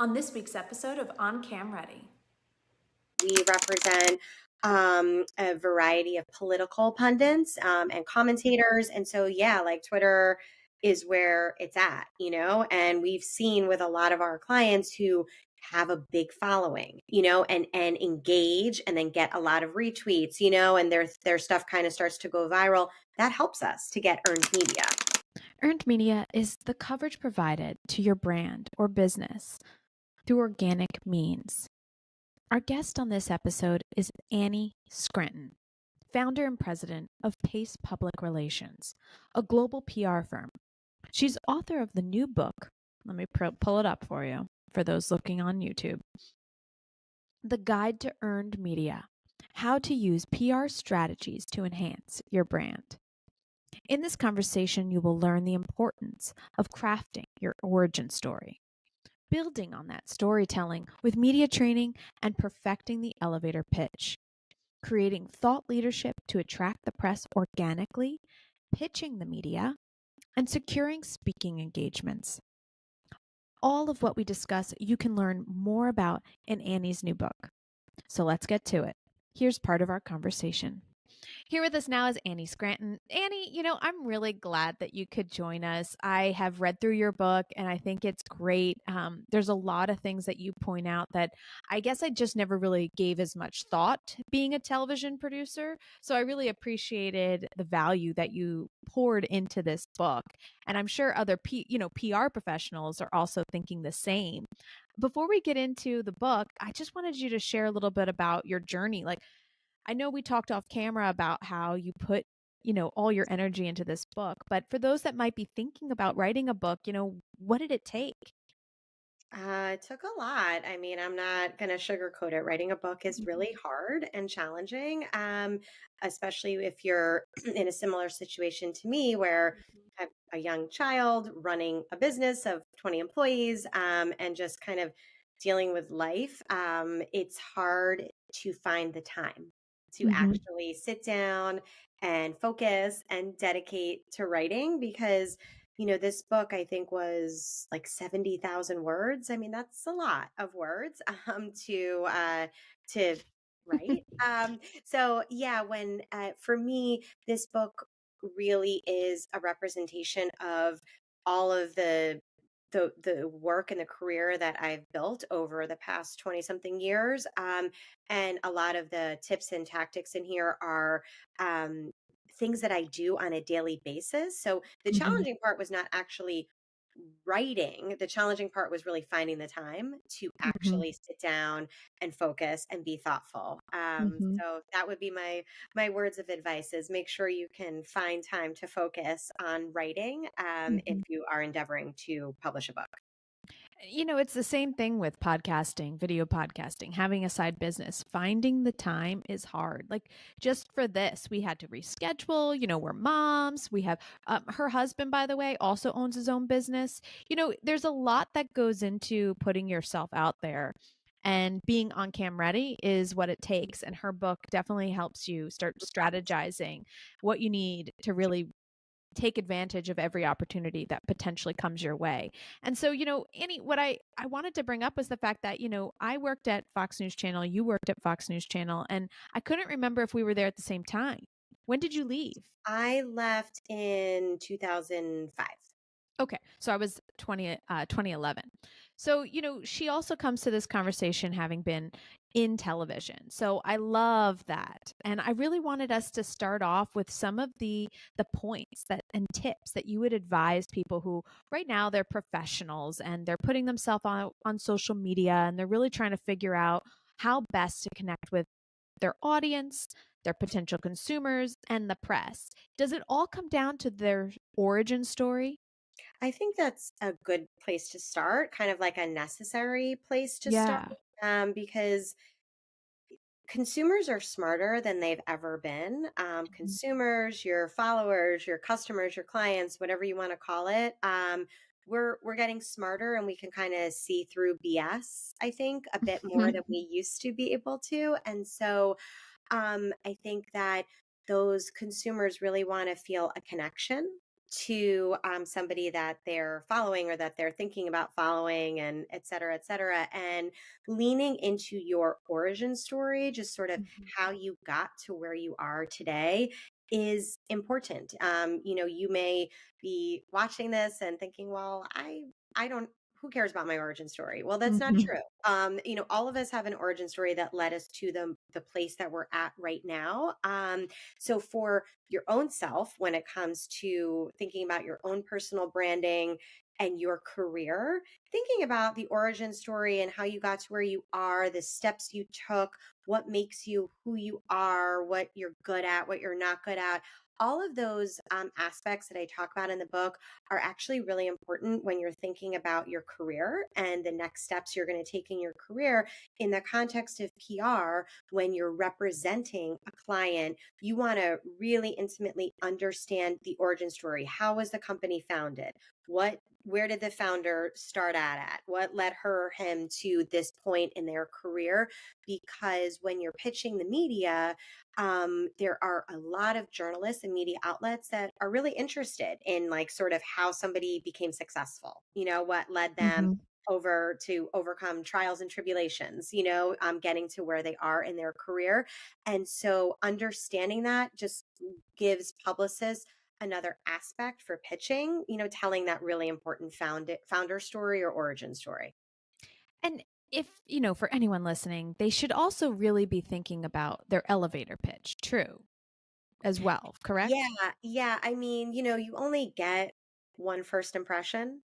on this week's episode of On Cam Ready. We represent a variety of political pundits and commentators. And so, yeah, like Twitter is where it's at, and we've seen with a lot of our clients who have a big following, and engage and then get a lot of retweets, and their stuff kind of starts to go viral. That helps us to get earned media. Earned media is the coverage provided to your brand or business through organic means. Our guest on this episode is Annie Scranton, founder and president of Pace Public Relations, a global PR firm. She's author of the new book. Let me pull it up for you, for those looking on YouTube. The Guide to Earned Media: How to Use PR Strategies to Enhance Your Brand. In this conversation, you will learn the importance of crafting your origin story, building on that storytelling with media training, and perfecting the elevator pitch, creating thought leadership to attract the press organically, pitching the media, and securing speaking engagements. All of what we discuss, you can learn more about in Annie's new book. So let's get to it. Here's part of our conversation. Here with us now is Annie Scranton. Annie, I'm really glad that you could join us. I have read through your book and I think it's great. There's a lot of things that you point out that I guess I just never really gave as much thought being a television producer. So I really appreciated the value that you poured into this book. And I'm sure other PR professionals are also thinking the same. Before we get into the book, I just wanted you to share a little bit about your journey. I know we talked off camera about how you put, all your energy into this book, but for those that might be thinking about writing a book, what did it take? It took a lot. I mean, I'm not going to sugarcoat it. Writing a book is really hard and challenging, especially if you're in a similar situation to me where I have a young child running a business of 20 employees and just kind of dealing with life. It's hard to find the time to actually sit down and focus and dedicate to writing because this book I think was like 70,000 words. I mean, that's a lot of words to write. So yeah, when for me, this book really is a representation of all of the work and the career that I've built over the past 20 something years. And a lot of the tips and tactics in here are things that I do on a daily basis. So the challenging part was not actually writing. The challenging part was really finding the time to actually sit down and focus and be thoughtful. So that would be my words of advice: is make sure you can find time to focus on writing if you are endeavoring to publish a book. It's the same thing with podcasting, video podcasting, having a side business. Finding the time is hard. Like just for this, we had to reschedule. We're moms. We have her husband, by the way, also owns his own business. There's a lot that goes into putting yourself out there. And being on cam ready is what it takes. And her book definitely helps you start strategizing what you need to really take advantage of every opportunity that potentially comes your way. And so, Annie, what I wanted to bring up was the fact that, I worked at Fox News Channel, you worked at Fox News Channel, and I couldn't remember if we were there at the same time. When did you leave? I left in 2005. Okay. So I was 2011. So, she also comes to this conversation having been in television. So I love that. And I really wanted us to start off with some of the points and tips that you would advise people who right now they're professionals and they're putting themselves on social media and they're really trying to figure out how best to connect with their audience, their potential consumers, and the press. Does it all come down to their origin story? I think that's a good place to start, kind of like a necessary place to start, Yeah. because consumers are smarter than they've ever been. Consumers, your followers, your customers, your clients, whatever you want to call it. We're getting smarter and we can kind of see through BS, I think, a bit more than we used to be able to. And so I think that those consumers really want to feel a connection to somebody that they're following or that they're thinking about following, and et cetera, et cetera. And leaning into your origin story, just sort of Mhm. how you got to where you are today, is important. You may be watching this and thinking, well, I don't, who cares about my origin story? Well, that's not Mhm. true. All of us have an origin story that led us to the place that we're at right now. So for your own self, when it comes to thinking about your own personal branding and your career, thinking about the origin story and how you got to where you are, the steps you took, what makes you who you are, what you're good at, what you're not good at. All of those aspects that I talk about in the book are actually really important when you're thinking about your career and the next steps you're going to take in your career in the context of PR. When you're representing a client, you want to really intimately understand the origin story. How was the company founded? Where did the founder start at? What led her or him to this point in their career? Because when you're pitching the media, there are a lot of journalists and media outlets that are really interested in like sort of how somebody became successful, what led them Mhm. over to overcome trials and tribulations, getting to where they are in their career. And so understanding that just gives publicists another aspect for pitching, telling that really important founder story or origin story. And if, for anyone listening, they should also really be thinking about their elevator pitch, true, as well, correct? Yeah, yeah. I mean, you only get one first impression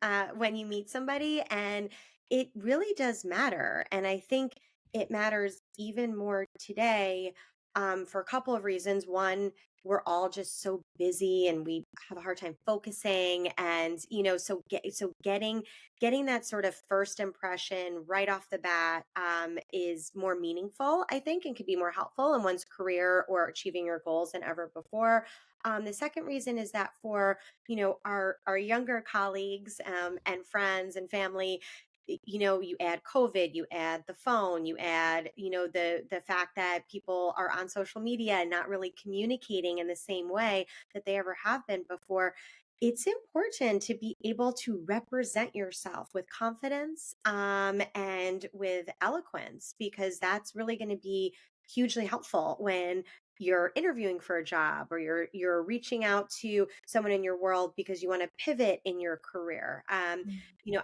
when you meet somebody, and it really does matter. And I think it matters even more today for a couple of reasons. One, we're all just so busy and we have a hard time focusing, and getting that sort of first impression right off the bat is more meaningful, I think, and could be more helpful in one's career or achieving your goals than ever before. The second reason is that for our younger colleagues and friends and family, you add COVID, you add the phone, you add the fact that people are on social media and not really communicating in the same way that they ever have been before. It's important to be able to represent yourself with confidence and with eloquence, because that's really going to be hugely helpful when you're interviewing for a job, or you're reaching out to someone in your world because you want to pivot in your career.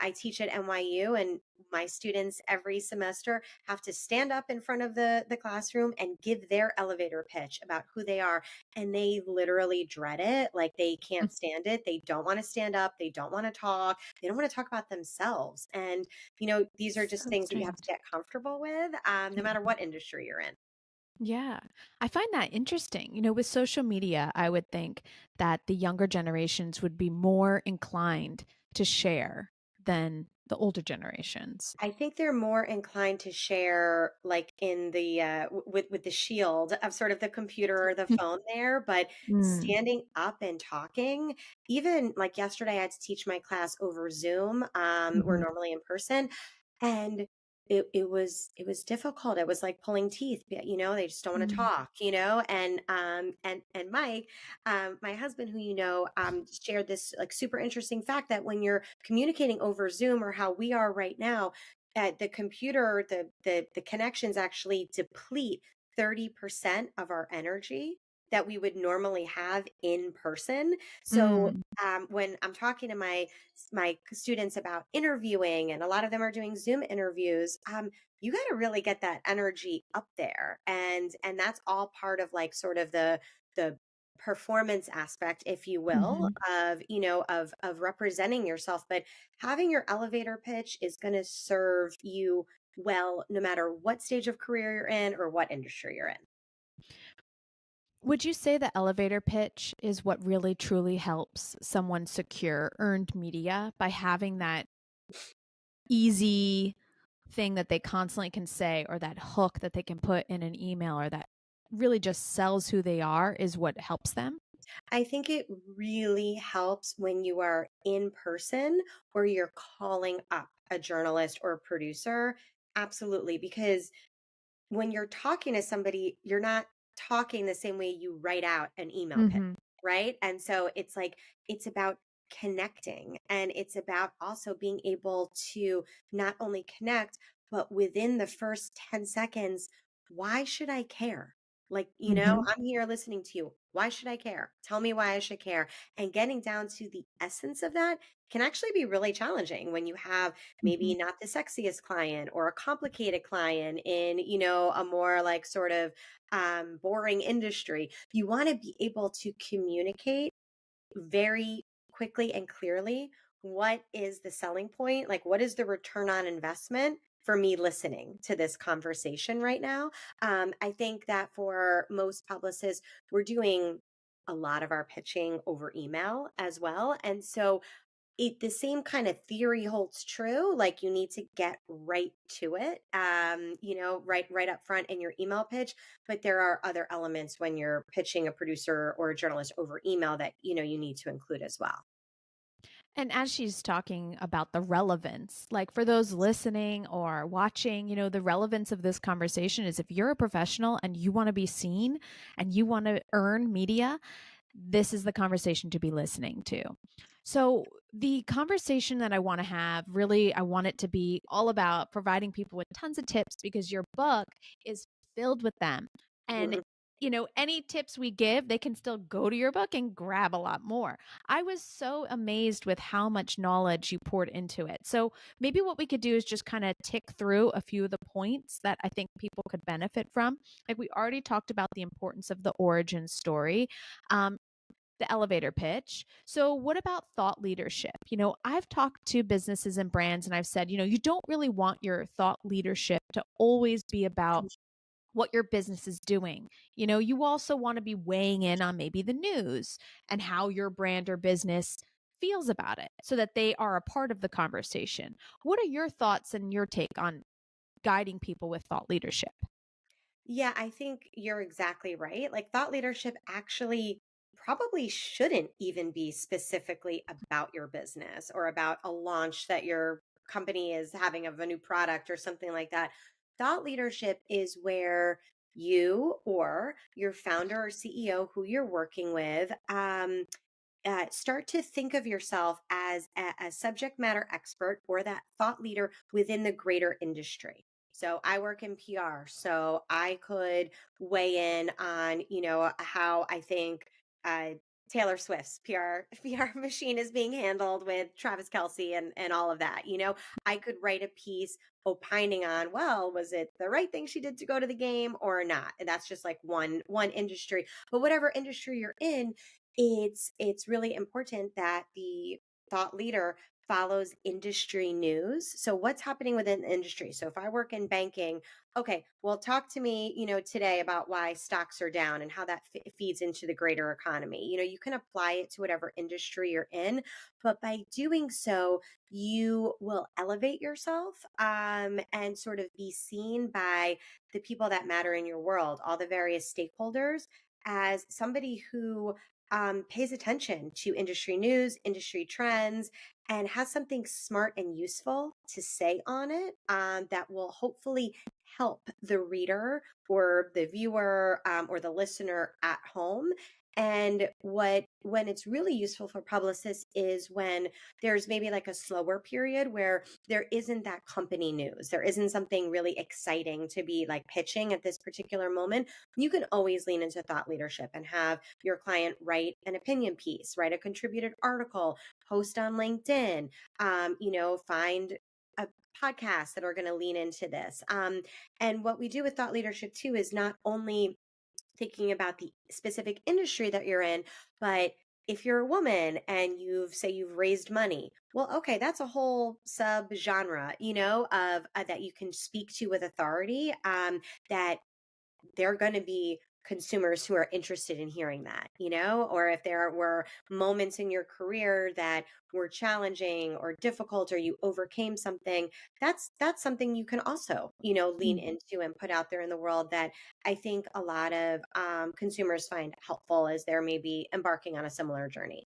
I teach at NYU, and my students every semester have to stand up in front of the classroom and give their elevator pitch about who they are. And they literally dread it. Like, they can't stand it. They don't want to stand up. They don't want to talk. They don't want to talk about themselves. And, these are just So things that you have to strange. get comfortable with, no matter what industry you're in. Yeah. I find that interesting. With social media, I would think that the younger generations would be more inclined to share than the older generations. I think they're more inclined to share, like in the with the shield of sort of the computer or the phone there, but Mm. standing up and talking. Even like yesterday, I had to teach my class over Zoom. We're Mhm. normally in person, and it was difficult. It was like pulling teeth. They just don't want to Mm. talk. And Mike, my husband, who shared this like super interesting fact that when you're communicating over Zoom, or how we are right now, the computer, the connections actually deplete 30% of our energy that we would normally have in person. So Mm. when I'm talking to my students about interviewing, and a lot of them are doing Zoom interviews, you got to really get that energy up there, and that's all part of like sort of the performance aspect, if you will, Mhm. of representing yourself. But having your elevator pitch is going to serve you well, no matter what stage of career you're in or what industry you're in. Would you say the elevator pitch is what really truly helps someone secure earned media by having that easy thing that they constantly can say, or that hook that they can put in an email, or that really just sells who they are, is what helps them? I think it really helps when you are in person, or you're calling up a journalist or a producer. Absolutely. Because when you're talking to somebody, you're not talking the same way you write out an email pitch. Mhm. right? And so it's like, it's about connecting, and it's about also being able to not only connect, but within the first 10 seconds, why should I care? Like, Hmm. I'm here listening to you. Why should I care? Tell me why I should care. And getting down to the essence of that can actually be really challenging when you have maybe Hmm. not the sexiest client or a complicated client in, a more like sort of boring industry. You want to be able to communicate very quickly and clearly what is the selling point, like what is the return on investment for me listening to this conversation right now. I think that for most publicists, we're doing a lot of our pitching over email as well, and so the same kind of theory holds true. Like, you need to get right to it, right up front in your email pitch. But there are other elements when you're pitching a producer or a journalist over email that you need to include as well. And as she's talking about the relevance, like for those listening or watching, the relevance of this conversation is if you're a professional and you want to be seen and you want to earn media, this is the conversation to be listening to. So, the conversation that I want to have really, I want it to be all about providing people with tons of tips because your book is filled with them. And, Mhm. any tips we give, they can still go to your book and grab a lot more. I was so amazed with how much knowledge you poured into it. So, maybe what we could do is just kind of tick through a few of the points that I think people could benefit from. Like, we already talked about the importance of the origin story. Um, the elevator pitch. So, what about thought leadership? I've talked to businesses and brands and I've said, you don't really want your thought leadership to always be about what your business is doing. You also want to be weighing in on maybe the news and how your brand or business feels about it so that they are a part of the conversation. What are your thoughts and your take on guiding people with thought leadership? Yeah, I think you're exactly right. Like, thought leadership actually probably shouldn't even be specifically about your business or about a launch that your company is having of a new product or something like that. Thought leadership is where you or your founder or CEO who you're working with start to think of yourself as a subject matter expert or that thought leader within the greater industry. So I work in PR, so I could weigh in on, how I think uh, Taylor Swift's PR machine is being handled with Travis Kelce and all of that. I could write a piece opining on, well, was it the right thing she did to go to the game or not? And that's just like one industry. But whatever industry you're in, it's really important that the thought leader follows industry news. So what's happening within the industry? So if I work in banking, okay, well, talk to me, today about why stocks are down and how that feeds into the greater economy. You can apply it to whatever industry you're in, but by doing so, you will elevate yourself and sort of be seen by the people that matter in your world, all the various stakeholders, as somebody who pays attention to industry news, industry trends, and has something smart and useful to say on it that will hopefully help the reader or the viewer or the listener at home. And when it's really useful for publicists is when there's maybe like a slower period where there isn't that company news, there isn't something really exciting to be like pitching at this particular moment. You can always lean into thought leadership and have your client write an opinion piece, write a contributed article, post on LinkedIn, find a podcast that are going to lean into this. And what we do with thought leadership too is not only thinking about the specific industry that you're in, but if you're a woman and you've raised money, well, okay, that's a whole sub genre, of that you can speak to with authority. That they're going to be consumers who are interested in hearing that, or if there were moments in your career that were challenging or difficult or you overcame something, that's something you can also, lean into and put out there in the world that I think a lot of consumers find helpful as they're maybe embarking on a similar journey.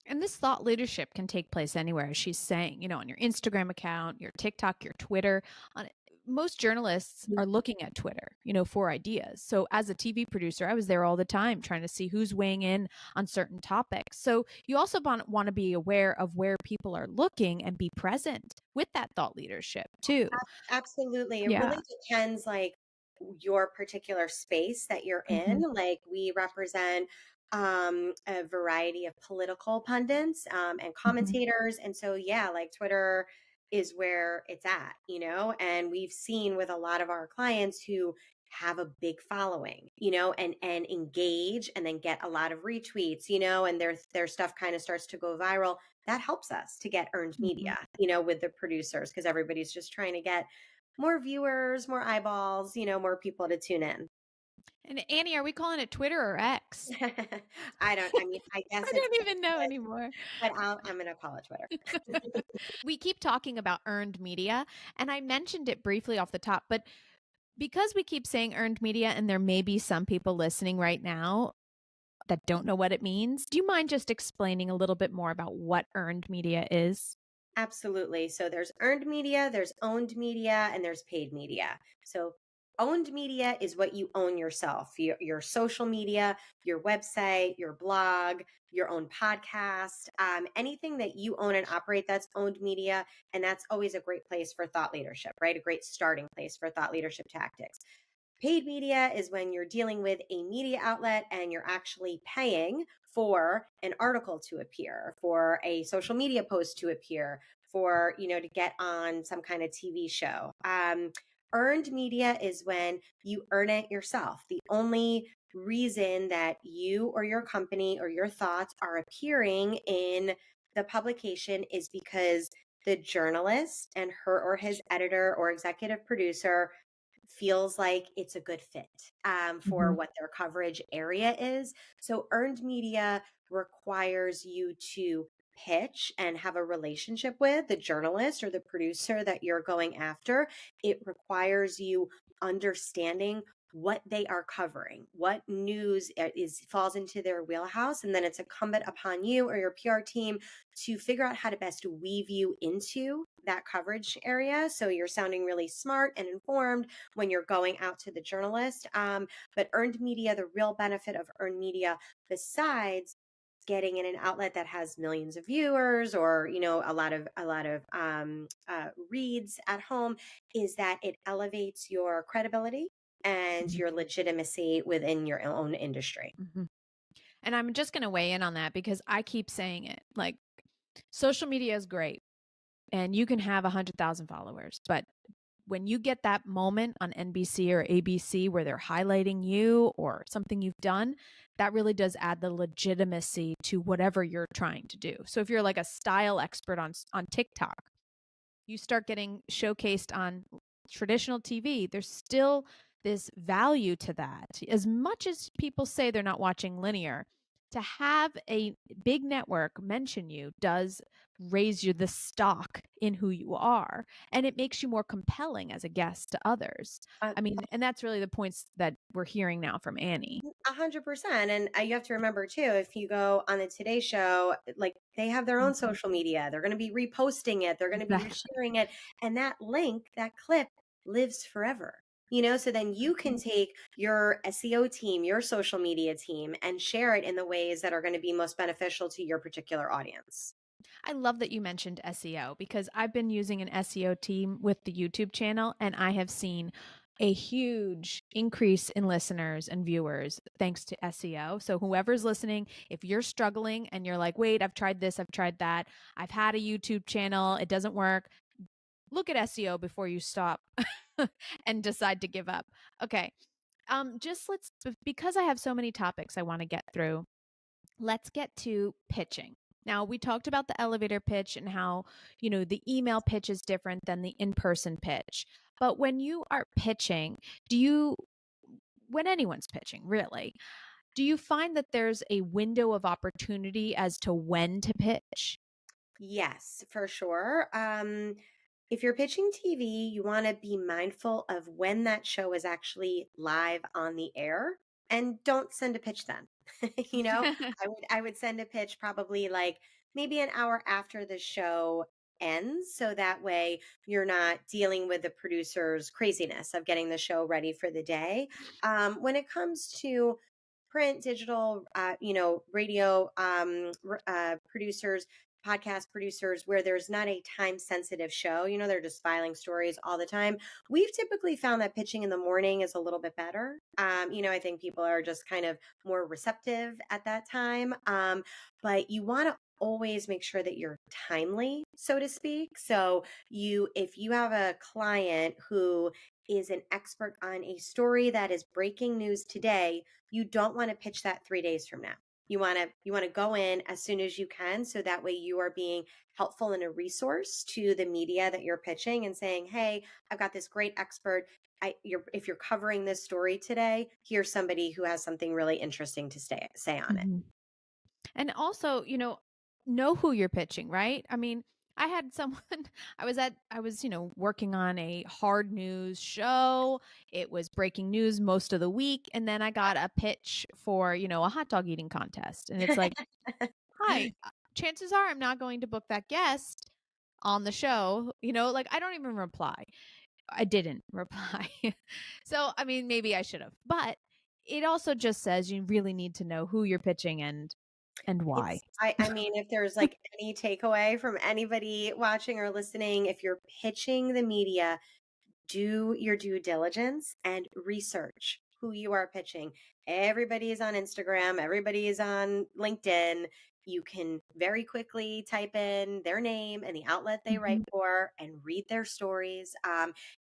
And this thought leadership can take place anywhere, as she's saying, on your Instagram account, your TikTok, your Twitter, on most journalists are looking at Twitter, for ideas. So as a TV producer, I was there all the time trying to see who's weighing in on certain topics. So you also want to be aware of where people are looking and be present with that thought leadership too. Absolutely. It Yeah. really depends, like, your particular space that you're in. Like, we represent a variety of political pundits and commentators. And so, yeah, like Twitter is where it's at, and we've seen with a lot of our clients who have a big following, and engage and then get a lot of retweets, and their stuff kind of starts to go viral. That helps us to get earned media, with the producers, because everybody's just trying to get more viewers, more eyeballs, more people to tune in. And Annie, are we calling it Twitter or X? I guess I it's, don't even know anymore. but I'm going to call it Twitter. We keep talking about earned media, and I mentioned it briefly off the top, but because we keep saying earned media, and there may be some people listening right now that don't know what it means, do you mind just explaining a little bit more about what earned media is? Absolutely. So there's earned media, there's owned media, and there's paid media. So owned media is what you own yourself, your social media, your website, your blog, your own podcast, anything that you own and operate, that's owned media. And that's always a great place for thought leadership, right? A great starting place for thought leadership tactics. Paid media is when you're dealing with a media outlet and you're actually paying for an article to appear, for a social media post to appear, for, to get on some kind of TV show. Earned media is when you earn it yourself. The only reason that you or your company or your thoughts are appearing in the publication is because the journalist and her or his editor or executive producer feels like it's a good fit for what their coverage area is. So earned media requires you to pitch and have a relationship with the journalist or the producer that you're going after. It requires you understanding what they are covering, what news falls into their wheelhouse, and then it's incumbent upon you or your PR team to figure out how to best weave you into that coverage area so you're sounding really smart and informed when you're going out to the journalist. But earned media, the real benefit of earned media, besides getting in an outlet that has millions of viewers or a lot of reads at home, is that it elevates your credibility and your legitimacy within your own industry. And I'm just going to weigh in on that because I keep saying it. Like, social media is great and you can have 100,000 followers, but when you get that moment on NBC or ABC where they're highlighting you or something you've done, that really does add the legitimacy to whatever you're trying to do. So if you're like a style expert on TikTok, you start getting showcased on traditional TV, there's still this value to that. As much as people say they're not watching linear, to have a big network mention you does raise you the stock in who you are, and it makes you more compelling as a guest to others. I mean, and that's really the points that we're hearing now from Annie. 100%. And you have to remember too, if you go on the Today Show, like, they have their own social media, they're going to be reposting it, they're going to be resharing it, and that link, that clip lives forever. So then you can take your SEO team, your social media team, and share it in the ways that are going to be most beneficial to your particular audience. I love that you mentioned SEO because I've been using an SEO team with the YouTube channel, and I have seen a huge increase in listeners and viewers thanks to SEO. So whoever's listening, if you're struggling and you're like, wait, I've tried this, I've tried that, I've had a YouTube channel, it doesn't work, look at SEO before you stop and decide to give up. Okay. Because I have so many topics I want to get through, let's get to pitching. Now, we talked about the elevator pitch and how, the email pitch is different than the in-person pitch. But when you are pitching, when anyone's pitching, really, do you find that there's a window of opportunity as to when to pitch? Yes, for sure. If you're pitching TV, you want to be mindful of when that show is actually live on the air, and don't send a pitch then. I would send a pitch probably like maybe an hour after the show ends. So that way you're not dealing with the producer's craziness of getting the show ready for the day. When it comes to print, digital, radio producers, podcast producers, where there's not a time sensitive show, they're just filing stories all the time. We've typically found that pitching in the morning is a little bit better. I think people are just kind of more receptive at that time. But you want to always make sure that you're timely, so to speak. So if you have a client who is an expert on a story that is breaking news today, you don't want to pitch that 3 days from now. You want to go in as soon as you can, so that way you are being helpful and a resource to the media that you're pitching and saying, hey, I've got this great expert. If you're covering this story today, here's somebody who has something really interesting to say on it. And also, know who you're pitching, right? I mean, I had someone I was, working on a hard news show. It was breaking news most of the week. And then I got a pitch for, a hot dog eating contest. And it's like, hi, chances are I'm not going to book that guest on the show. I don't even reply. I didn't reply. So, I mean, maybe I should have, but it also just says you really need to know who you're pitching and why. I mean, if there's like any takeaway from anybody watching or listening, if you're pitching the media, do your due diligence and research who you are pitching. Everybody is on Instagram, everybody is on LinkedIn. You can very quickly type in their name and the outlet they write for and read their stories.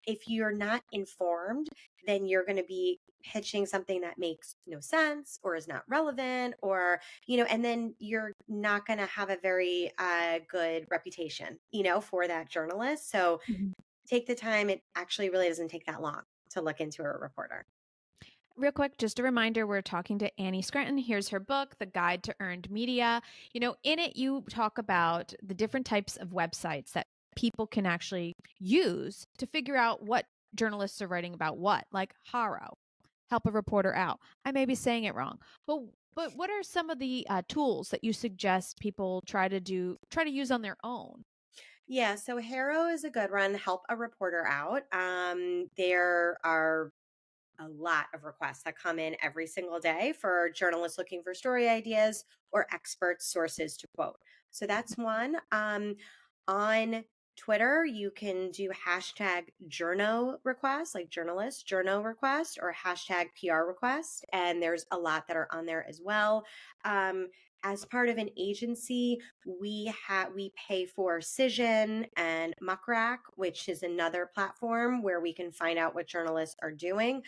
If you're not informed, then you're going to be pitching something that makes no sense or is not relevant, or, and then you're not going to have a very good reputation, for that journalist. So take the time. It actually really doesn't take that long to look into a reporter. Real quick, just a reminder, we're talking to Annie Scranton. Here's her book, The Guide to Earned Media. In it, you talk about the different types of websites that people can actually use to figure out what journalists are writing about what, like HARO, help a reporter out. I may be saying it wrong, but what are some of the tools that you suggest people try to use on their own? Yeah, so HARO is a good one. Help a reporter out. There are a lot of requests that come in every single day for journalists looking for story ideas or expert sources to quote. So that's one. On Twitter, you can do hashtag journo request, like journalist journo request, or hashtag PR request. And there's a lot that are on there as well. As part of an agency, we pay for Cision and Muckrack, which is another platform where we can find out what journalists are doing.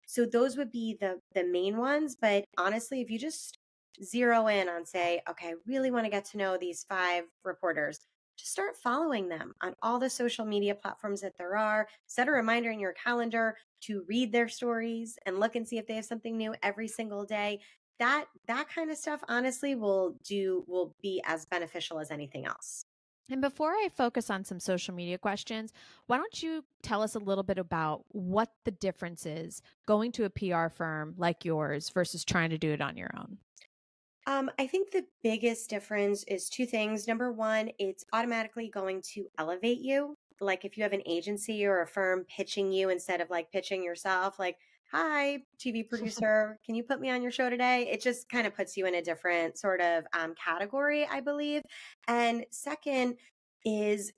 So those would be the main ones. But honestly, if you just zero in on, say, okay, I really want to get to know these 5 reporters, just start following them on all the social media platforms that there are. Set a reminder in your calendar to read their stories and look and see if they have something new every single day. That kind of stuff, honestly, will be as beneficial as anything else. And before I focus on some social media questions, why don't you tell us a little bit about what the difference is going to a PR firm like yours versus trying to do it on your own? I think the biggest difference is 2 things. Number one, it's automatically going to elevate you. Like if you have an agency or a firm pitching you instead of like pitching yourself, like, hi, TV producer, can you put me on your show today? It just kind of puts you in a different sort of category, I believe. And second is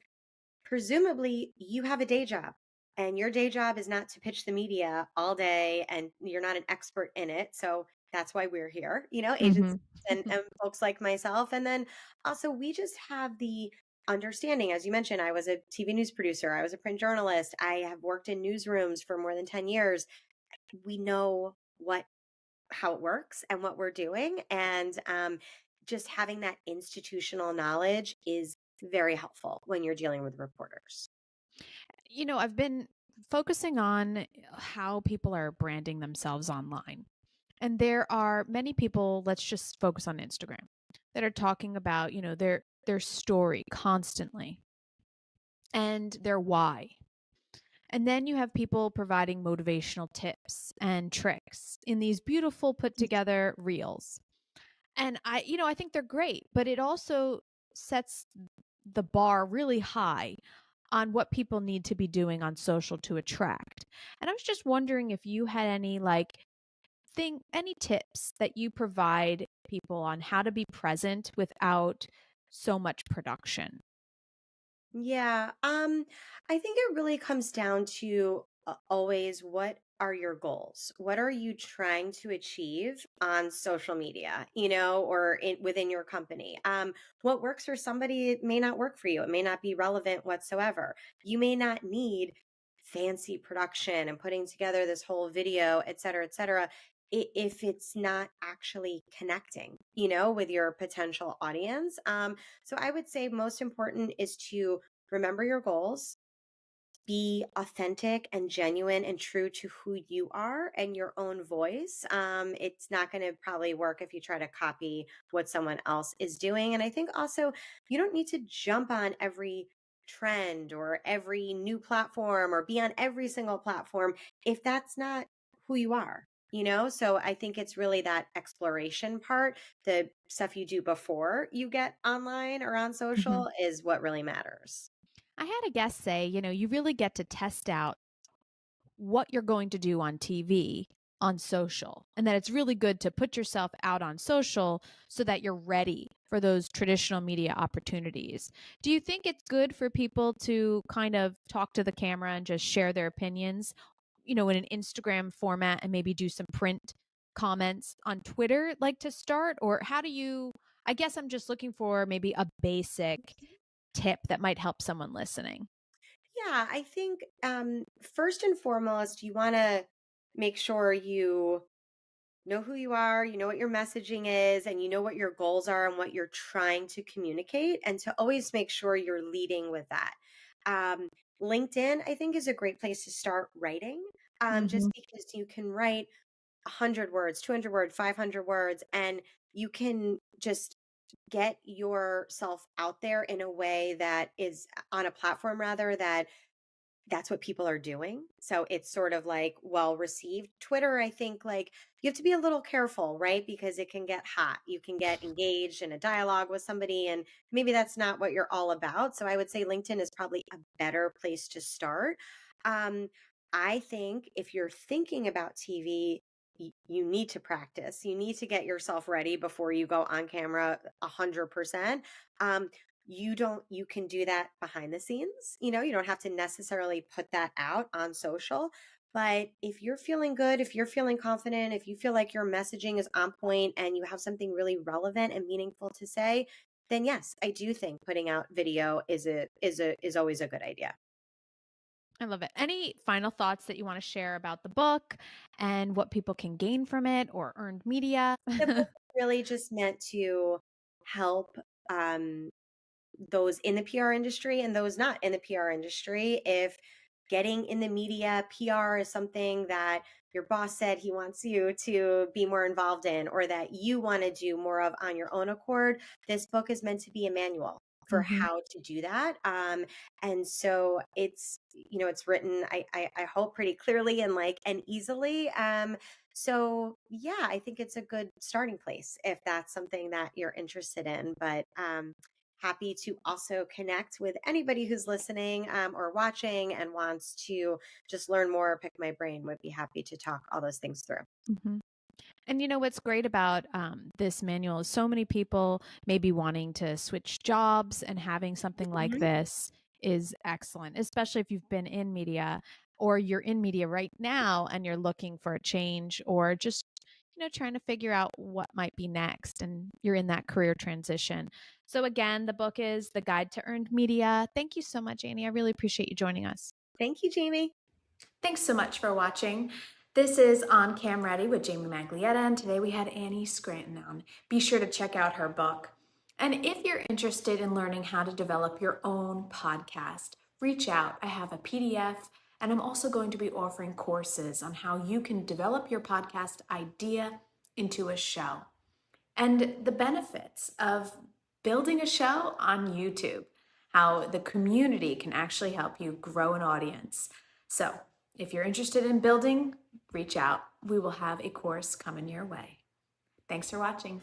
presumably you have a day job, and your day job is not to pitch the media all day, and you're not an expert in it. So that's why we're here, agents and folks like myself. And then also we just have the understanding, as you mentioned, I was a TV news producer, I was a print journalist, I have worked in newsrooms for more than 10 years. We know how it works and what we're doing. And just having that institutional knowledge is very helpful when you're dealing with reporters. I've been focusing on how people are branding themselves online. And there are many people, let's just focus on Instagram, that are talking about, their story constantly and their why. And then you have people providing motivational tips and tricks in these beautiful put together reels. And I think they're great, but it also sets the bar really high on what people need to be doing on social to attract. And I was just wondering if you had any any tips that you provide people on how to be present without so much production. Yeah, I think it really comes down to always what are your goals? What are you trying to achieve on social media, within your company? What works for somebody it may not work for you. It may not be relevant whatsoever. You may not need fancy production and putting together this whole video, et cetera, if it's not actually connecting, with your potential audience. So I would say most important is to remember your goals, be authentic and genuine and true to who you are and your own voice. It's not going to probably work if you try to copy what someone else is doing. And I think also you don't need to jump on every trend or every new platform or be on every single platform if that's not who you are. So I think it's really that exploration part, the stuff you do before you get online or on Mhm. social is what really matters. I had a guest say, you really get to test out what you're going to do on TV, on social, and that it's really good to put yourself out on social so that you're ready for those traditional media opportunities. Do you think it's good for people to kind of talk to the camera and just share their opinions, in an Instagram format and maybe do some print comments on Twitter, like to start? Or how do you? I guess I'm just looking for maybe a basic tip that might help someone listening. Yeah, I think first and foremost, you want to make sure you know who you are, you know what your messaging is, and you know what your goals are and what you're trying to communicate, and to always make sure you're leading with that. Um, LinkedIn, I think, is a great place to start writing, Hmm. just because you can write 100 words, 200 words, 500 words, and you can just get yourself out there in a way that is on a platform rather that's what people are doing. So it's sort of like well received. Twitter, I think like you have to be a little careful, right? Because it can get hot. You can get engaged in a dialogue with somebody, and maybe that's not what you're all about. So I would say LinkedIn is probably a better place to start. Um, I think if you're thinking about TV, you need to practice. You need to get yourself ready before you go on camera 100%. Um, you can do that behind the scenes. You don't have to necessarily put that out on social. But if you're feeling good, if you're feeling confident, if you feel like your messaging is on point and you have something really relevant and meaningful to say, then yes, I do think putting out video is always a good idea. I love it. Any final thoughts that you want to share about the book and what people can gain from it or earned media? The book is really just meant to help um, those in the PR industry and those not in the PR industry. If getting in the media, PR is something that your boss said he wants you to be more involved in, or that you want to do more of on your own accord, this book is meant to be a manual for Hmm. how to do that. And so it's written, I hope pretty clearly and and easily. So yeah, I think it's a good starting place if that's something that you're interested in. But happy to also connect with anybody who's listening or watching and wants to just learn more or pick my brain. Would be happy to talk all those things through. Hmm. And what's great about this manual is so many people may be wanting to switch jobs, and having something like Mhm. this is excellent, especially if you've been in media or you're in media right now and you're looking for a change, or just trying to figure out what might be next and you're in that career transition. So again, the book is The Guide to Earned Media. Thank you so much, Annie. I really appreciate you joining us. Thank you, Jamie. Thanks so much for watching. This is On Cam Ready with Jamie Maglietta, and today we had Annie Scranton on. Be sure to check out her book. And if you're interested in learning how to develop your own podcast, reach out. I have a PDF, and I'm also going to be offering courses on how you can develop your podcast idea into a show, and the benefits of building a show on YouTube, how the community can actually help you grow an audience. So, if you're interested in building, reach out. We will have a course coming your way. Thanks for watching.